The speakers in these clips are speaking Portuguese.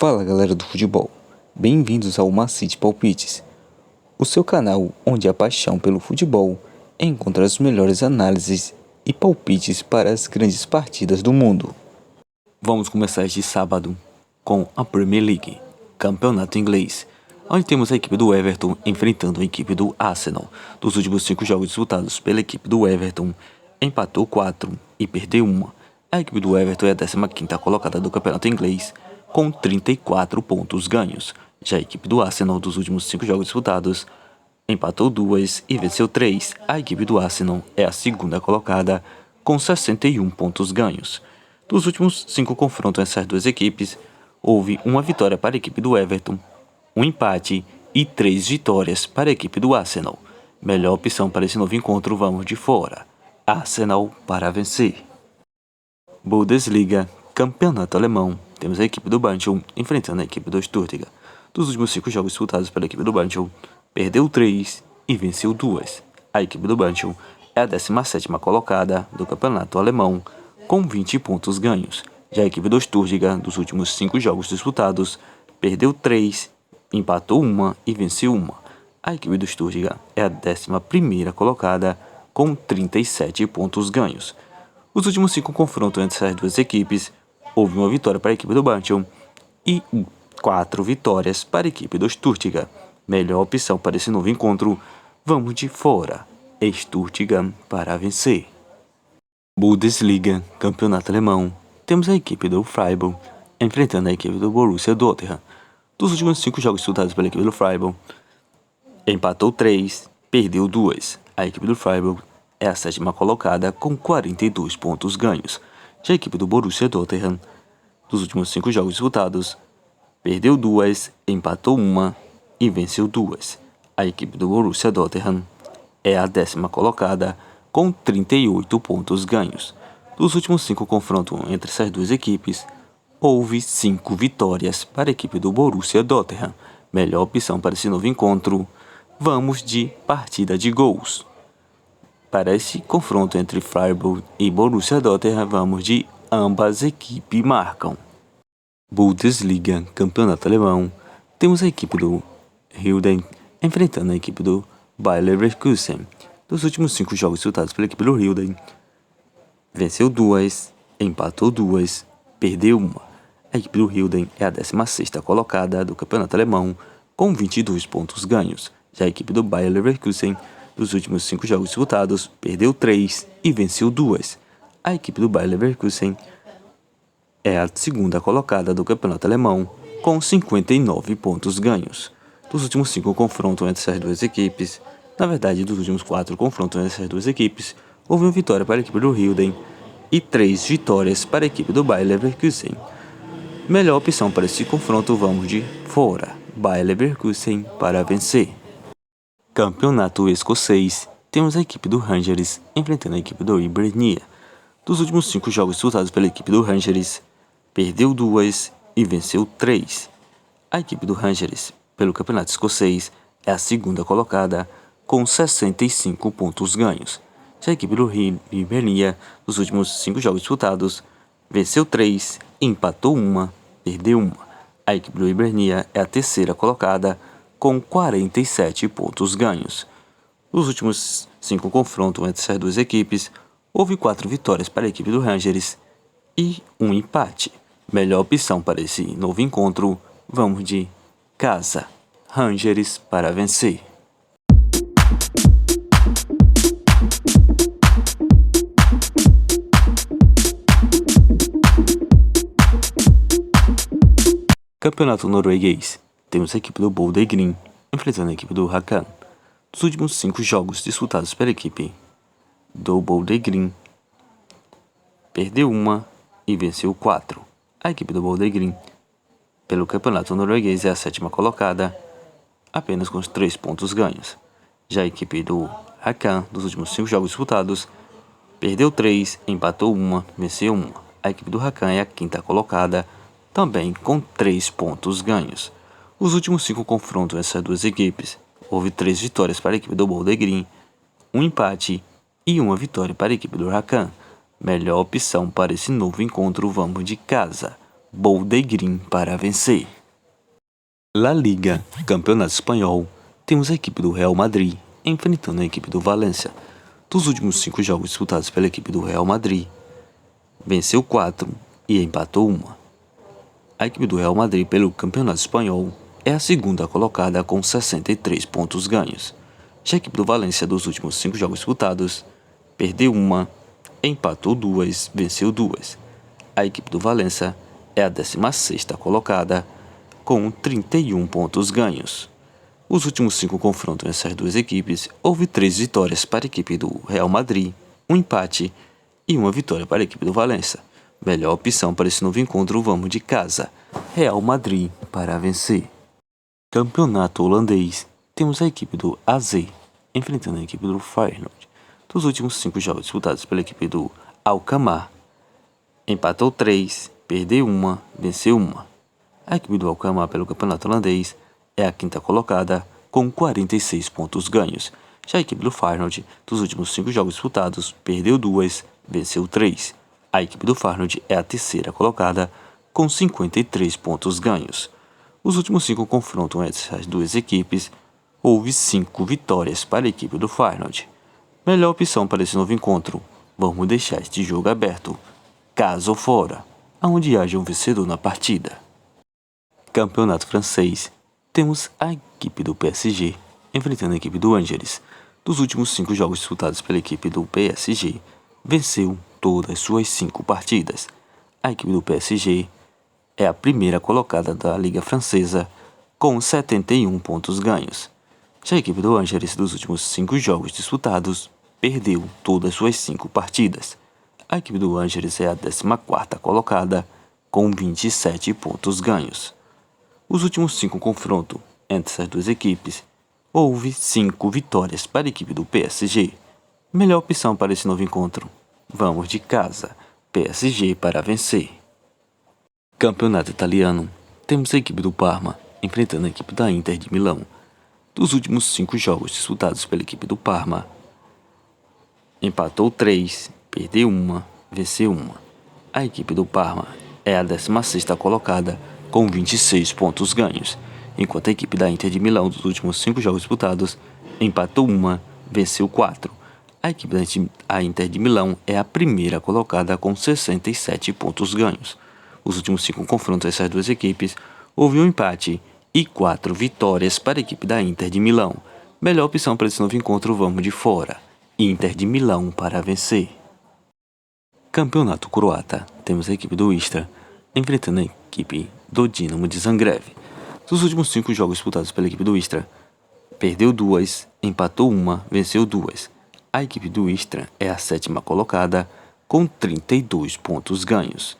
Fala galera do futebol, bem-vindos ao Macite Palpites, o seu canal onde a paixão pelo futebol encontra as melhores análises e palpites para as grandes partidas do mundo. Vamos começar este sábado com a Premier League, campeonato inglês, onde temos a equipe do Everton enfrentando a equipe do Arsenal. Dos últimos 5 jogos disputados pela equipe do Everton, empatou 4 e perdeu 1. A equipe do Everton é a 15ª colocada do campeonato inglês, com 34 pontos ganhos. Já a equipe do Arsenal, dos últimos 5 jogos disputados, empatou 2 e venceu 3. A equipe do Arsenal é a 2ª colocada, com 61 pontos ganhos. Dos últimos 5 confrontos entre essas duas equipes, houve uma vitória para a equipe do Everton, um empate e 3 vitórias para a equipe do Arsenal. Melhor opção para esse novo encontro, vamos de fora. Arsenal para vencer. Bundesliga, campeonato alemão. Temos a equipe do Bochum enfrentando a equipe do Stuttgart. Dos últimos 5 jogos disputados pela equipe do Bochum, perdeu 3 e venceu 2. A equipe do Bochum é a 17ª colocada do campeonato alemão, com 20 pontos ganhos. Já a equipe do Stuttgart, dos últimos 5 jogos disputados, perdeu 3, empatou 1 e venceu 1. A equipe do Stuttgart é a 11ª colocada, com 37 pontos ganhos. Os últimos 5 confrontos entre essas duas equipes, houve uma vitória para a equipe do Bochum e 4 vitórias para a equipe do Stuttgart. Melhor opção para esse novo encontro, vamos de fora. Stuttgart para vencer. Bundesliga, campeonato alemão. Temos a equipe do Freiburg enfrentando a equipe do Borussia Dortmund. Dos últimos 5 jogos disputados pela equipe do Freiburg, empatou 3, perdeu 2. A equipe do Freiburg é a 7ª colocada com 42 pontos ganhos. Já a equipe do Borussia Dortmund, dos últimos 5 jogos disputados, perdeu 2, empatou 1 e venceu 2. A equipe do Borussia Dortmund é a 10ª colocada com 38 pontos ganhos. Dos últimos 5 confrontos entre essas duas equipes, houve 5 vitórias para a equipe do Borussia Dortmund. Melhor opção para esse novo encontro, vamos de partida de gols. Para esse confronto entre Freiburg e Borussia Dortmund, vamos de ambas equipes marcam. Bundesliga, campeonato alemão. Temos a equipe do Hilden enfrentando a equipe do Bayer Leverkusen. Dos últimos 5 jogos disputados pela equipe do Hilden, venceu 2, empatou 2, perdeu 1. A equipe do Hilden é a 16ª colocada do campeonato alemão, com 22 pontos ganhos. Já a equipe do Bayer Leverkusen, dos últimos 5 jogos disputados, perdeu 3 e venceu 2. A equipe do Bayer Leverkusen é a 2ª colocada do campeonato alemão, com 59 pontos ganhos. Dos últimos 5 confrontos entre essas duas equipes, na verdade, dos últimos 4 confrontos entre essas duas equipes, houve uma vitória para a equipe do Hilden e 3 vitórias para a equipe do Bayer Leverkusen. Melhor opção para esse confronto, vamos de fora. Bayer Leverkusen para vencer. Campeonato escocês. Temos a equipe do Rangers enfrentando a equipe do Hibernia. Dos últimos 5 jogos disputados pela equipe do Rangers, perdeu 2 e venceu 3. A equipe do Rangers, pelo campeonato escocês, é a 2ª colocada, com 65 pontos ganhos. Já a equipe do Hibernia, dos últimos 5 jogos disputados, venceu 3, empatou 1, perdeu 1. A equipe do Hibernia é a 3ª colocada, com 47 pontos ganhos. Nos últimos 5 confrontos entre essas duas equipes, houve 4 vitórias para a equipe do Rangers e um empate. Melhor opção para esse novo encontro, vamos de casa. Rangers para vencer. Campeonato norueguês. Temos a equipe do Bodø/Glimt enfrentando a equipe do Hakan. Dos últimos 5 jogos disputados pela equipe do Bodø/Glimt, perdeu 1 e venceu 4. A equipe do Bodø/Glimt, pelo campeonato norueguês, é a 7ª colocada, apenas com os 3 pontos ganhos. Já a equipe do Hakan, dos últimos 5 jogos disputados, perdeu 3, empatou 1, venceu 1. A equipe do Hakan é a 5ª colocada, também com 3 pontos ganhos. Os últimos 5 confrontos entre essas duas equipes, houve 3 vitórias para a equipe do Bodø/Glimt, um empate e uma vitória para a equipe do Hakan. Melhor opção para esse novo encontro, vamos de casa. Boldegrim para vencer. La Liga, Campeonato Espanhol, temos a equipe do Real Madrid enfrentando a equipe do Valência. Dos últimos 5 jogos disputados pela equipe do Real Madrid, venceu 4 e empatou 1. A equipe do Real Madrid pelo Campeonato Espanhol é a segunda colocada com 63 pontos ganhos. Já a equipe do Valência dos últimos 5 jogos disputados, perdeu 1, empatou 2, venceu 2. A equipe do Valência é a 16ª colocada com 31 pontos ganhos. Os últimos 5 confrontos entre essas duas equipes, houve 3 vitórias para a equipe do Real Madrid, um empate e uma vitória para a equipe do Valência. Melhor opção para esse novo encontro, vamos de casa. Real Madrid para vencer. Campeonato holandês, temos a equipe do AZ enfrentando a equipe do Feyenoord. Dos últimos 5 jogos disputados pela equipe do Alkmaar, empatou 3, perdeu 1, venceu 1. A equipe do Alkmaar pelo campeonato holandês é a 5ª colocada com 46 pontos ganhos. Já a equipe do Feyenoord, dos últimos 5 jogos disputados, perdeu 2, venceu 3. A equipe do Feyenoord é a 3ª colocada com 53 pontos ganhos. Os últimos 5 confrontos entre as duas equipes, houve 5 vitórias para a equipe do Feyenoord. Melhor opção para esse novo encontro, vamos deixar este jogo aberto, casa ou fora, aonde haja um vencedor na partida. Campeonato francês, temos a equipe do PSG enfrentando a equipe do Angers. Dos últimos 5 jogos disputados pela equipe do PSG, venceu todas suas 5 partidas. A equipe do PSG é a primeira colocada da Liga Francesa com 71 pontos ganhos. Já a equipe do Angers, dos últimos 5 jogos disputados, perdeu todas suas 5 partidas. A equipe do Angers é a 14ª colocada com 27 pontos ganhos. Os últimos 5 confrontos entre essas duas equipes, houve 5 vitórias para a equipe do PSG. Melhor opção para esse novo encontro, vamos de casa, PSG para vencer. Campeonato italiano, temos a equipe do Parma enfrentando a equipe da Inter de Milão. Dos últimos 5 jogos disputados pela equipe do Parma, empatou 3, perdeu 1, venceu 1. A equipe do Parma é a 16ª colocada com 26 pontos ganhos, enquanto a equipe da Inter de Milão dos últimos 5 jogos disputados, empatou 1, venceu 4. A equipe da Inter de Milão é a primeira colocada com 67 pontos ganhos. Os últimos 5 confrontos dessas duas equipes, houve um empate e 4 vitórias para a equipe da Inter de Milão. Melhor opção para esse novo encontro, vamos de fora. Inter de Milão para vencer. Campeonato croata, temos a equipe do Istra enfrentando a equipe do Dinamo de Zagreb. Dos últimos 5 jogos disputados pela equipe do Istra, perdeu 2, empatou 1, venceu 2. A equipe do Istra é a 7ª colocada com 32 pontos ganhos,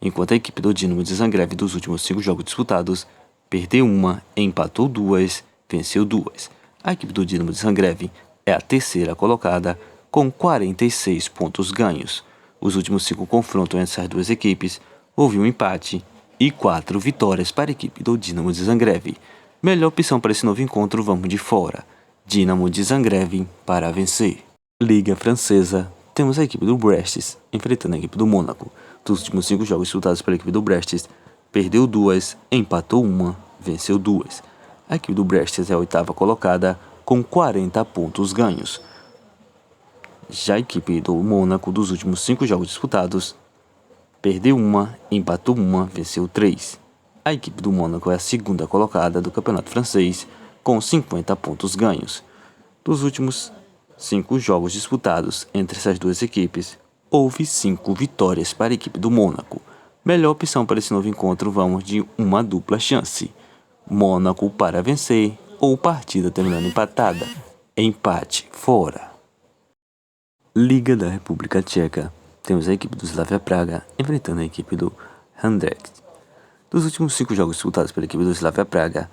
enquanto a equipe do Dinamo de Zagreb dos últimos 5 jogos disputados, perdeu 1, empatou 2, venceu 2. A equipe do Dinamo de Zagreb é a 3ª colocada com 46 pontos ganhos. Os últimos 5 confrontos entre essas duas equipes, houve um empate e 4 vitórias para a equipe do Dinamo de Zagreb. Melhor opção para esse novo encontro, vamos de fora. Dinamo de Zagreb para vencer. Liga Francesa, temos a equipe do Brest enfrentando a equipe do Mônaco. Dos últimos 5 jogos disputados pela equipe do Brest, perdeu 2, empatou 1, venceu 2. A equipe do Brest é a 8ª colocada com 40 pontos ganhos. Já a equipe do Mônaco dos últimos 5 jogos disputados, perdeu 1, empatou 1, venceu 3. A equipe do Mônaco é a 2ª colocada do campeonato francês com 50 pontos ganhos. Dos últimos 5 jogos disputados entre essas duas equipes, houve 5 vitórias para a equipe do Mônaco. Melhor opção para esse novo encontro, vamos de uma dupla chance. Mônaco para vencer ou partida terminando empatada. Empate fora. Liga da República Tcheca. Temos a equipe do Slavia Praga enfrentando a equipe do Anderlecht. Dos últimos 5 jogos disputados pela equipe do Slavia Praga,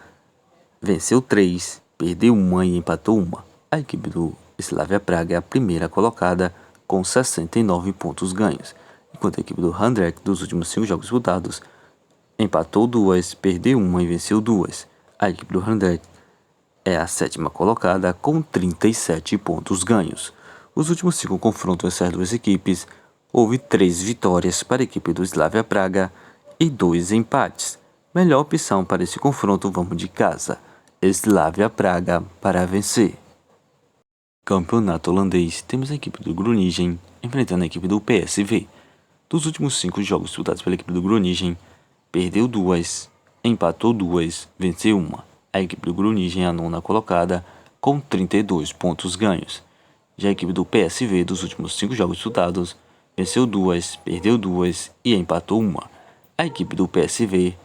venceu 3, perdeu 1 e empatou 1. A equipe do Slavia Praga é a primeira colocada com 69 pontos ganhos, enquanto a equipe do Anderlecht dos últimos 5 jogos disputados, empatou 2, perdeu 1 e venceu 2. A equipe do Anderlecht é a 7ª colocada com 37 pontos ganhos. Os últimos 5 confrontos dessas duas equipes, houve 3 vitórias para a equipe do Slavia Praga e 2 empates. Melhor opção para esse confronto, vamos de casa. Slavia Praga para vencer. Campeonato holandês, temos a equipe do Groningen enfrentando a equipe do PSV. Dos últimos 5 jogos disputados pela equipe do Groningen, perdeu 2, empatou 2, venceu 1. A equipe do Groningen é a 9ª colocada com 32 pontos ganhos. Já a equipe do PSV, dos últimos 5 jogos disputados, venceu 2, perdeu 2 e empatou 1. A equipe do PSV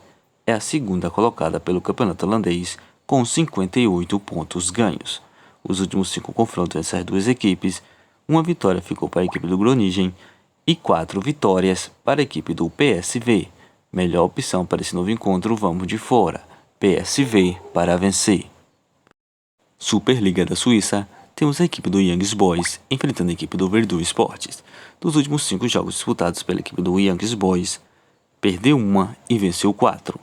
é a 2ª colocada pelo campeonato holandês com 58 pontos ganhos. Os últimos 5 confrontos entre essas duas equipes, 1 vitória ficou para a equipe do Groningen e 4 vitórias para a equipe do PSV. Melhor opção para esse novo encontro, vamos de fora. PSV para vencer. Superliga da Suíça, temos a equipe do Young Boys enfrentando a equipe do Verdun Sports. Dos últimos 5 jogos disputados pela equipe do Young Boys, perdeu 1 e venceu 4.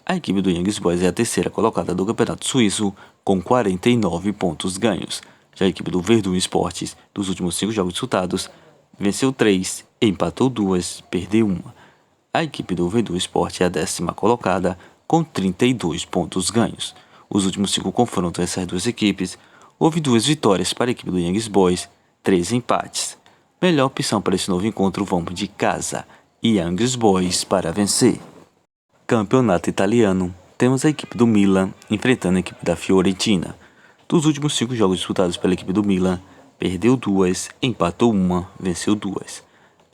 A equipe do Young Boys é a 3ª colocada do campeonato suíço com 49 pontos ganhos. Já a equipe do Verdun Sports, dos últimos 5 jogos disputados, venceu 3, empatou 2, perdeu 1. A equipe do Verdun Sports é a 10ª colocada com 32 pontos ganhos. Os últimos 5 confrontos essas duas equipes, houve 2 vitórias para a equipe do Young Boys, 3 empates. Melhor opção para esse novo encontro, vamos de casa. Young Boys para vencer. Campeonato italiano, temos a equipe do Milan enfrentando a equipe da Fiorentina. Dos últimos 5 jogos disputados pela equipe do Milan, perdeu 2, empatou 1, venceu 2.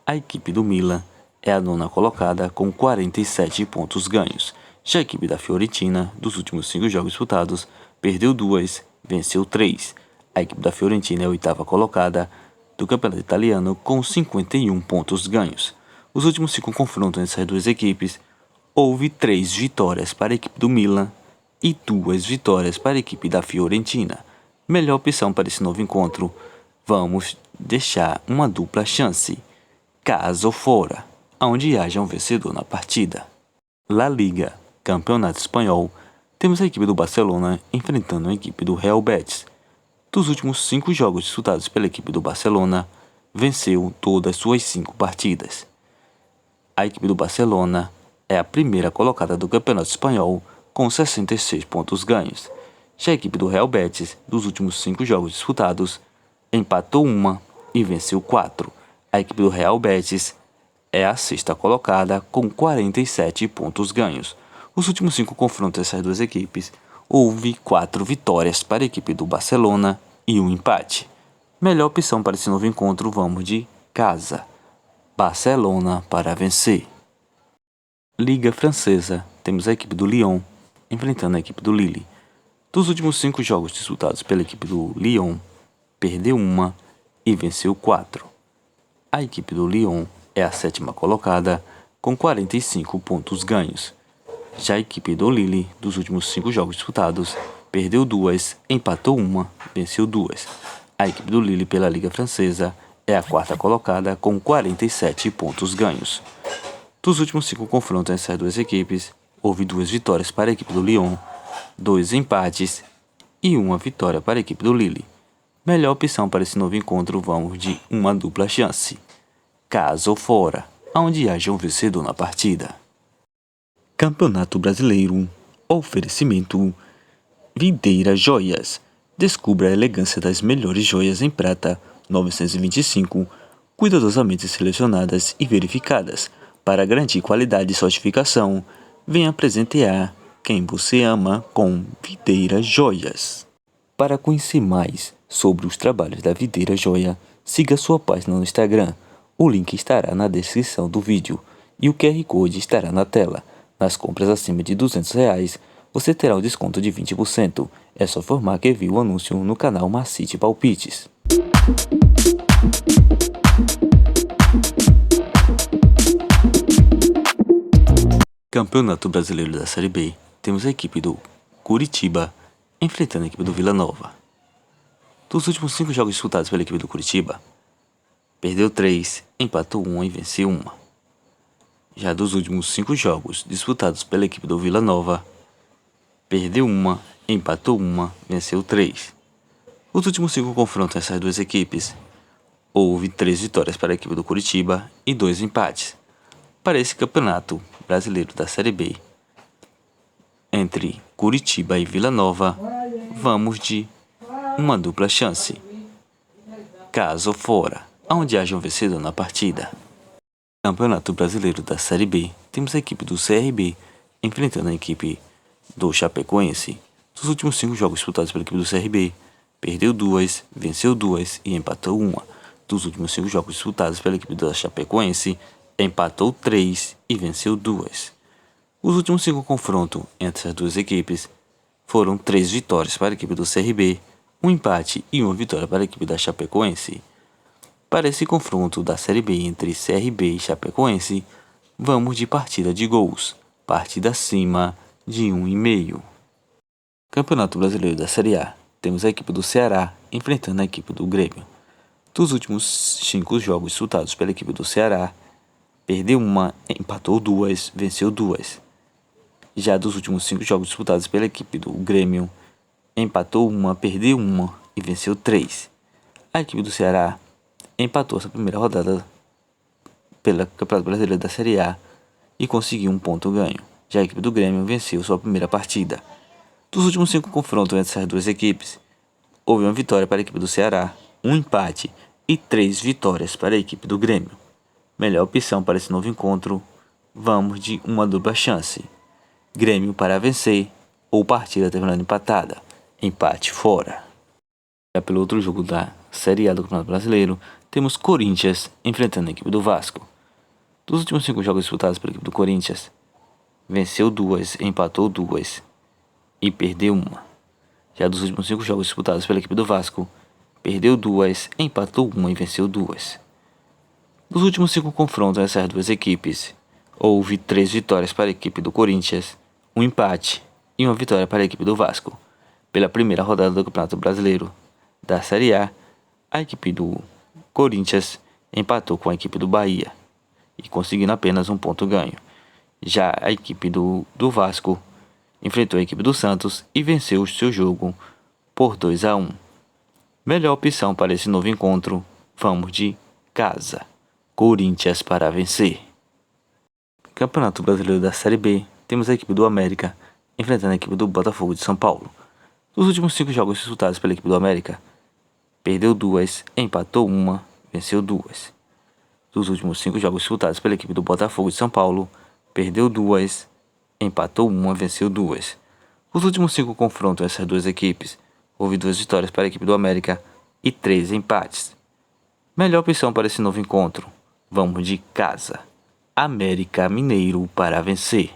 A equipe do Milan é a 9ª colocada com 47 pontos ganhos. Já a equipe da Fiorentina, dos últimos 5 jogos disputados, perdeu 2, venceu 3. A equipe da Fiorentina é a 8ª colocada do campeonato italiano com 51 pontos ganhos. Os últimos 5 confrontos entre essas duas equipes, houve 3 vitórias para a equipe do Milan e 2 vitórias para a equipe da Fiorentina. Melhor opção para esse novo encontro, vamos deixar uma dupla chance, caso fora, onde haja um vencedor na partida. La Liga, Campeonato Espanhol, temos a equipe do Barcelona enfrentando a equipe do Real Betis. Dos últimos 5 jogos disputados pela equipe do Barcelona, venceu todas suas 5 partidas. A equipe do Barcelona é a 1ª colocada do Campeonato Espanhol com 66 pontos ganhos. Já a equipe do Real Betis, dos últimos 5 jogos disputados, empatou 1 e venceu 4. A equipe do Real Betis é a 6ª colocada com 47 pontos ganhos. Os últimos 5 confrontos dessas duas equipes, houve 4 vitórias para a equipe do Barcelona e 1 empate. Melhor opção para esse novo encontro, vamos de casa. Barcelona para vencer. Liga Francesa, temos a equipe do Lyon enfrentando a equipe do Lille. Dos últimos 5 jogos disputados pela equipe do Lyon, perdeu 1 e venceu 4. A equipe do Lyon é a 7ª colocada com 45 pontos ganhos. Já a equipe do Lille, dos últimos 5 jogos disputados, perdeu 2, empatou 1, venceu 2. A equipe do Lille pela Liga Francesa é a 4ª colocada com 47 pontos ganhos. Dos últimos 5 confrontos entre essas duas equipes, houve 2 vitórias para a equipe do Lyon, 2 empates e 1 vitória para a equipe do Lille. Melhor opção para esse novo encontro, vamos de uma dupla chance, caso fora, onde haja um vencedor na partida. Campeonato Brasileiro, oferecimento Videira Joias. Descubra a elegância das melhores joias em prata 925, cuidadosamente selecionadas e verificadas. Para garantir qualidade e certificação, venha presentear quem você ama com Videira Joias. Para conhecer mais sobre os trabalhos da Videira Joia, siga sua página no Instagram. O link estará na descrição do vídeo e o QR Code estará na tela. Nas compras acima de R$200, você terá um desconto de 20%. É só informar que viu o anúncio no canal Macite Palpites. Campeonato Brasileiro da Série B, temos a equipe do Curitiba enfrentando a equipe do Vila Nova. Dos últimos 5 jogos disputados pela equipe do Curitiba, perdeu 3, empatou 1 e venceu 1. Já dos últimos 5 jogos disputados pela equipe do Vila Nova, perdeu 1, empatou 1, venceu 3. Os últimos 5 confrontos dessas duas equipes, houve 3 vitórias para a equipe do Curitiba e 2 empates. para esse Campeonato Brasileiro da Série B entre Curitiba e Vila Nova, vamos de uma dupla chance. Caso fora, onde haja um vencedor na partida. Campeonato Brasileiro da Série B, temos a equipe do CRB enfrentando a equipe do Chapecoense. Dos últimos 5 jogos disputados pela equipe do CRB, perdeu 2, venceu 2 e empatou 1. Dos últimos 5 jogos disputados pela equipe da Chapecoense, empatou 3 e venceu 2. Os últimos 5 confrontos entre as duas equipes foram 3 vitórias para a equipe do CRB, um empate e uma vitória para a equipe da Chapecoense. Para esse confronto da Série B entre CRB e Chapecoense, vamos de partida de gols, partida acima de 1,5. Campeonato Brasileiro da Série A, temos a equipe do Ceará enfrentando a equipe do Grêmio. Dos últimos 5 jogos disputados pela equipe do Ceará, perdeu 1, empatou 2, venceu 2. Já dos últimos 5 jogos disputados pela equipe do Grêmio, empatou 1, perdeu 1 e venceu 3. A equipe do Ceará empatou essa primeira rodada pela Campeonato Brasileiro da Série A e conseguiu um ponto ganho. Já a equipe do Grêmio venceu sua primeira partida. Dos últimos 5 confrontos entre essas duas equipes, houve uma vitória para a equipe do Ceará, um empate e 3 vitórias para a equipe do Grêmio. Melhor opção para esse novo encontro, vamos de uma dupla chance. Grêmio para vencer ou partida terminando empatada, empate fora. Já pelo outro jogo da Série A do Campeonato Brasileiro, temos Corinthians enfrentando a equipe do Vasco. Dos últimos 5 jogos disputados pela equipe do Corinthians, venceu 2, empatou 2 e perdeu 1. Já dos últimos 5 jogos disputados pela equipe do Vasco, perdeu 2, empatou 1 e venceu 2. Dos últimos 5 confrontos dessas duas equipes, houve 3 vitórias para a equipe do Corinthians, um empate e uma vitória para a equipe do Vasco. Pela primeira rodada do Campeonato Brasileiro da Série A equipe do Corinthians empatou com a equipe do Bahia e conseguindo apenas um ponto ganho. Já a equipe do Vasco enfrentou a equipe do Santos e venceu o seu jogo por 2-1. Melhor opção para esse novo encontro, vamos de casa. Corinthians para vencer. Campeonato Brasileiro da Série B, temos a equipe do América enfrentando a equipe do Botafogo de São Paulo. Dos últimos 5 jogos disputados pela equipe do América, perdeu 2, empatou 1, venceu 2. Dos últimos 5 jogos disputados pela equipe do Botafogo de São Paulo, perdeu 2, empatou 1, venceu 2. Os últimos 5 confrontos essas duas equipes, houve 2 vitórias para a equipe do América e 3 empates. Melhor opção para esse novo encontro, vamos de casa. América Mineiro para vencer.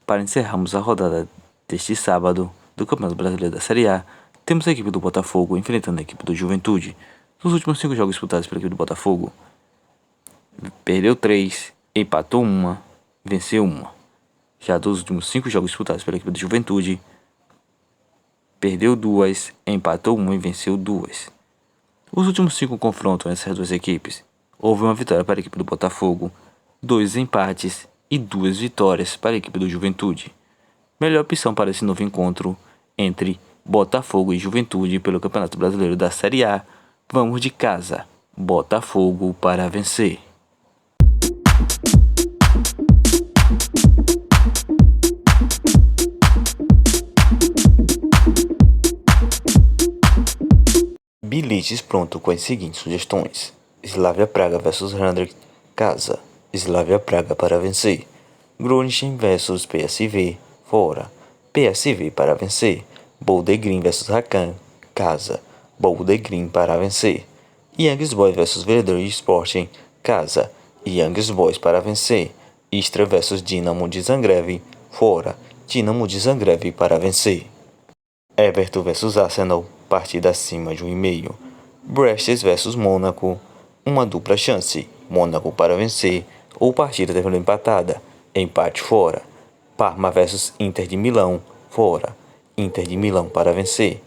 Para encerrarmos a rodada deste sábado do Campeonato Brasileiro da Série A, temos a equipe do Botafogo enfrentando a equipe do Juventude. Nos últimos 5 jogos disputados pela equipe do Botafogo, perdeu 3, empatou 1, venceu 1. Já dos últimos 5 jogos disputados pela equipe do Juventude, perdeu 2, empatou 1 e venceu 2. Os últimos 5 confrontos entre essas duas equipes, houve uma vitória para a equipe do Botafogo, 2 empates e 2 vitórias para a equipe do Juventude. Melhor opção para esse novo encontro entre Botafogo e Juventude pelo Campeonato Brasileiro da Série A, vamos de casa. Botafogo para vencer. Bilhetes pronto com as seguintes sugestões: Slavia Praga vs Anderlecht, casa. Slavia Praga para vencer. Groningen vs PSV, fora. PSV para vencer. Boulder Green vs Hakan, casa. Boulder Green para vencer. Young Boys vs Werder Sporting, casa. Young Boys para vencer. Istra vs Dinamo de Zagreb, fora. Dinamo de Zagreb para vencer. Everton vs Arsenal, partida acima de 1,5. Brest vs Mônaco, uma dupla chance. Mônaco para vencer ou partida terminando empatada, empate fora. Parma vs Inter de Milão, fora. Inter de Milão para vencer.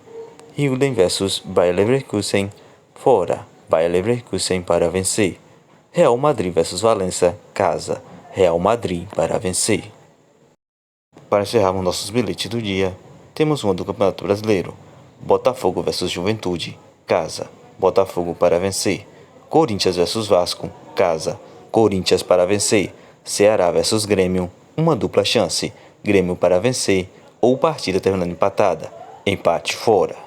Hilden vs Bayer Leverkusen, fora. Bayer Leverkusen para vencer. Real Madrid vs Valência, casa. Real Madrid para vencer. Para encerrarmos nossos bilhetes do dia, temos uma do Campeonato Brasileiro. Botafogo vs Juventude, casa. Botafogo para vencer. Corinthians vs Vasco, casa. Corinthians para vencer. Ceará versus Grêmio. Uma dupla chance. Grêmio para vencer ou partida terminando empatada. Empate fora.